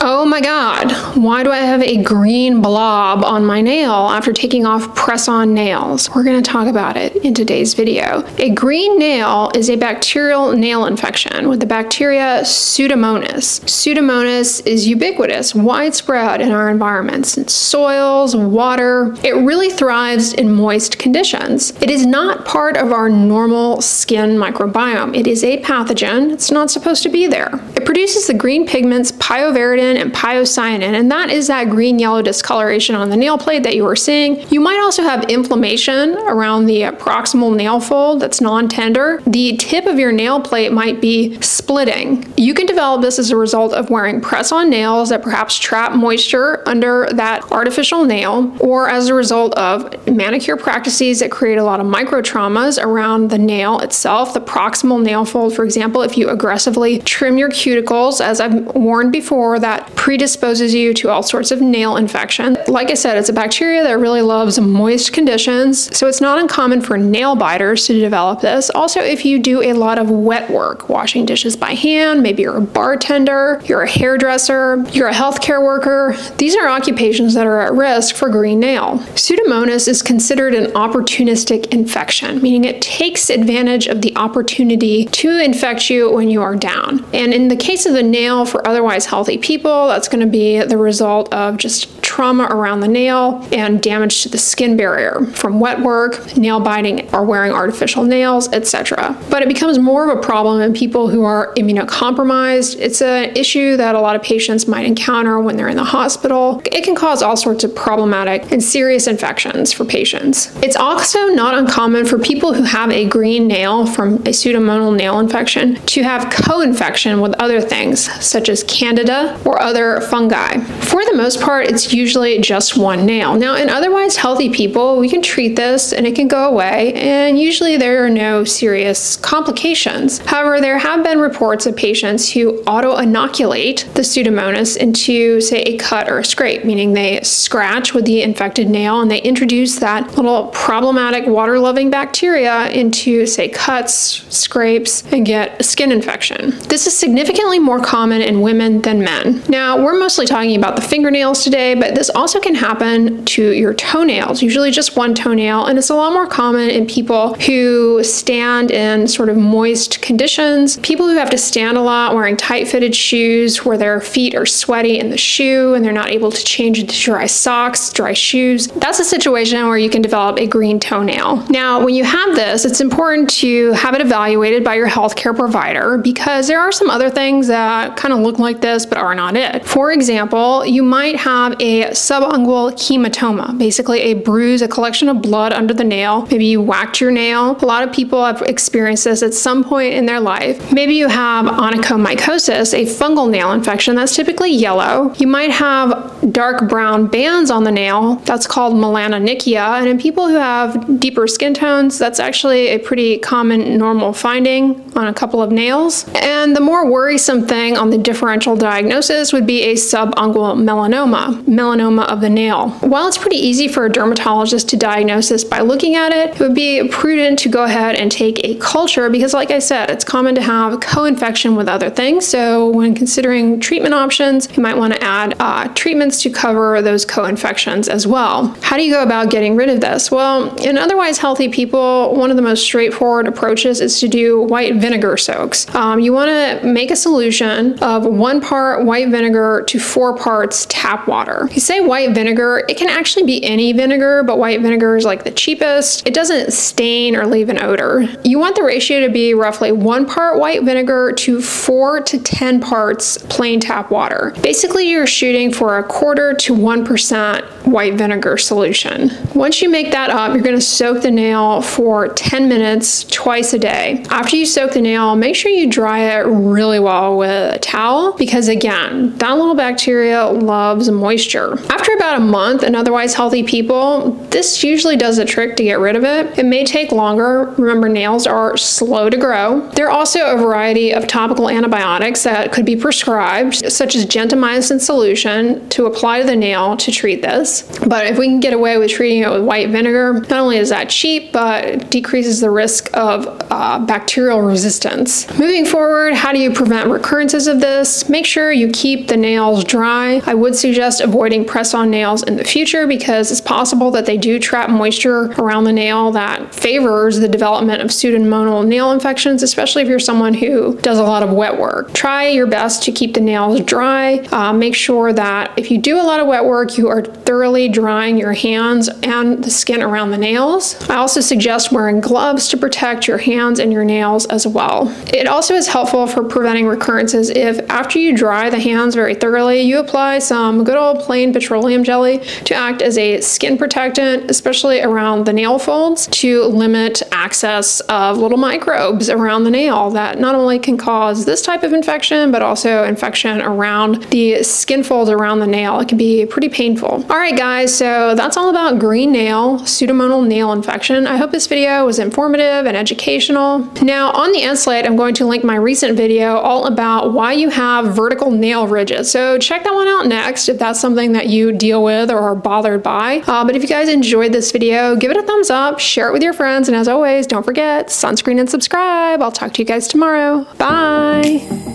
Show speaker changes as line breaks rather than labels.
Oh my God, why do I have a green blob on my nail after taking off press-on nails? We're going to talk about it in today's video. A green nail is a bacterial nail infection with the bacteria Pseudomonas. Pseudomonas is ubiquitous, widespread in our environments, in soils, water. It really thrives in moist conditions. It is not part of our normal skin microbiome. It is a pathogen. It's not supposed to be there. It produces the green pigments pyoveridin and pyocyanin, and that is that green-yellow discoloration on the nail plate that you are seeing. You might also have inflammation around the proximal nail fold that's non-tender. The tip of your nail plate might be splitting. You can develop this as a result of wearing press-on nails that perhaps trap moisture under that artificial nail, or as a result of manicure practices that create a lot of micro-traumas around the nail itself, the proximal nail fold, for example. If you aggressively trim your cuticles, as I've warned before, that predisposes you to all sorts of nail infection. Like I said, it's a bacteria that really loves moist conditions, so it's not uncommon for nail biters to develop this. Also, if you do a lot of wet work, washing dishes by hand, maybe you're a bartender, you're a hairdresser, you're a healthcare worker, these are occupations that are at risk for green nail. Pseudomonas is considered an opportunistic infection, meaning it takes advantage of the opportunity to infect you when you are down. And in the case of the nail, for otherwise healthy people, that's going to be the result of just trauma around the nail and damage to the skin barrier from wet work, nail biting, or wearing artificial nails, etc. But it becomes more of a problem in people who are immunocompromised. It's an issue that a lot of patients might encounter when they're in the hospital. It can cause all sorts of problematic and serious infections for patients. It's also not uncommon for people who have a green nail from a pseudomonal nail infection to have co-infection with other things, such as Candida or other fungi. For the most part, it's usually just one nail. Now, in otherwise healthy people, we can treat this and it can go away, and usually there are no serious complications. However, there have been reports of patients who auto-inoculate the Pseudomonas into, say, a cut or a scrape, meaning they scratch with the infected nail and they introduce that little problematic water-loving bacteria into, say, cuts, scrapes, and get a skin infection. This is significantly more common in women than men. Now, we're mostly talking about the fingernails today, but this also can happen to your toenails, usually just one toenail, and it's a lot more common in people who stand in sort of moist conditions, people who have to stand a lot wearing tight-fitted shoes where their feet are sweaty in the shoe and they're not able to change into dry socks, dry shoes. That's a situation where you can develop a green toenail. Now, when you have this, it's important to have it evaluated by your healthcare provider because there are some other things that kind of look like this but are not it. For example, you might have a subungual hematoma, basically a bruise, a collection of blood under the nail. Maybe you whacked your nail. A lot of people have experienced this at some point in their life. Maybe you have onychomycosis, a fungal nail infection that's typically yellow. You might have dark brown bands on the nail. That's called melanonychia. And in people who have deeper skin tones, that's actually a pretty common normal finding on a couple of nails. And the more worrisome thing on the differential diagnosis would be a subungual melanoma of the nail. While it's pretty easy for a dermatologist to diagnose this by looking at it, it would be prudent to go ahead and take a culture because, like I said, it's common to have co-infection with other things. So when considering treatment options, you might want to add treatments to cover those co-infections as well. How do you go about getting rid of this? Well, in otherwise healthy people, one of the most straightforward approaches is to do white vinegar soaks. You want to make a solution of 1 part white vinegar to 4 parts tap water. If you say white vinegar, it can actually be any vinegar, but white vinegar is like the cheapest. It doesn't stain or leave an odor. You want the ratio to be roughly 1 part white vinegar to 4 to 10 parts plain tap water. Basically, you're shooting for a 1/4 to 1% white vinegar solution. Once you make that up, you're going to soak the nail for 10 minutes twice a day. After you soak the nail, make sure you dry it really well with a towel because, again, that little bacteria loves moisture. After about a month in otherwise healthy people, this usually does the trick to get rid of it. It may take longer. Remember, nails are slow to grow. There are also a variety of topical antibiotics that could be prescribed, such as gentamicin solution, to apply to the nail to treat this. But if we can get away with treating it with white vinegar, not only is that cheap, but it decreases the risk of bacterial resistance. Moving forward, how do you prevent recurrences of this? Make sure you keep the nails dry. I would suggest avoiding press-on nails in the future because it's possible that they do trap moisture around the nail that favors the development of pseudomonal nail infections, especially if you're someone who does a lot of wet work. Try your best to keep the nails dry. Make sure that if you do a lot of wet work, you are thoroughly drying your hands and the skin around the nails. I also suggest wearing gloves to protect your hands and your nails as well. It also is helpful for preventing recurrences if after you dry the hands very thoroughly, you apply some good old plain petroleum jelly to act as a skin protectant, especially around the nail folds, to limit access of little microbes around the nail that not only can cause this type of infection, but also infection around the skin folds around the nail. It can be pretty painful. All right, guys, so that's all about green nail, pseudomonal nail infection. I hope this video was informative and educational. Now, on the end slide, I'm going to link my recent video all about why you have vertical nail ridges. So check that one out next if that's something that you deal with or are bothered by. But if you guys enjoyed this video, give it a thumbs up, share it with your friends, and as always, don't forget, sunscreen and subscribe. I'll talk to you guys tomorrow. Bye.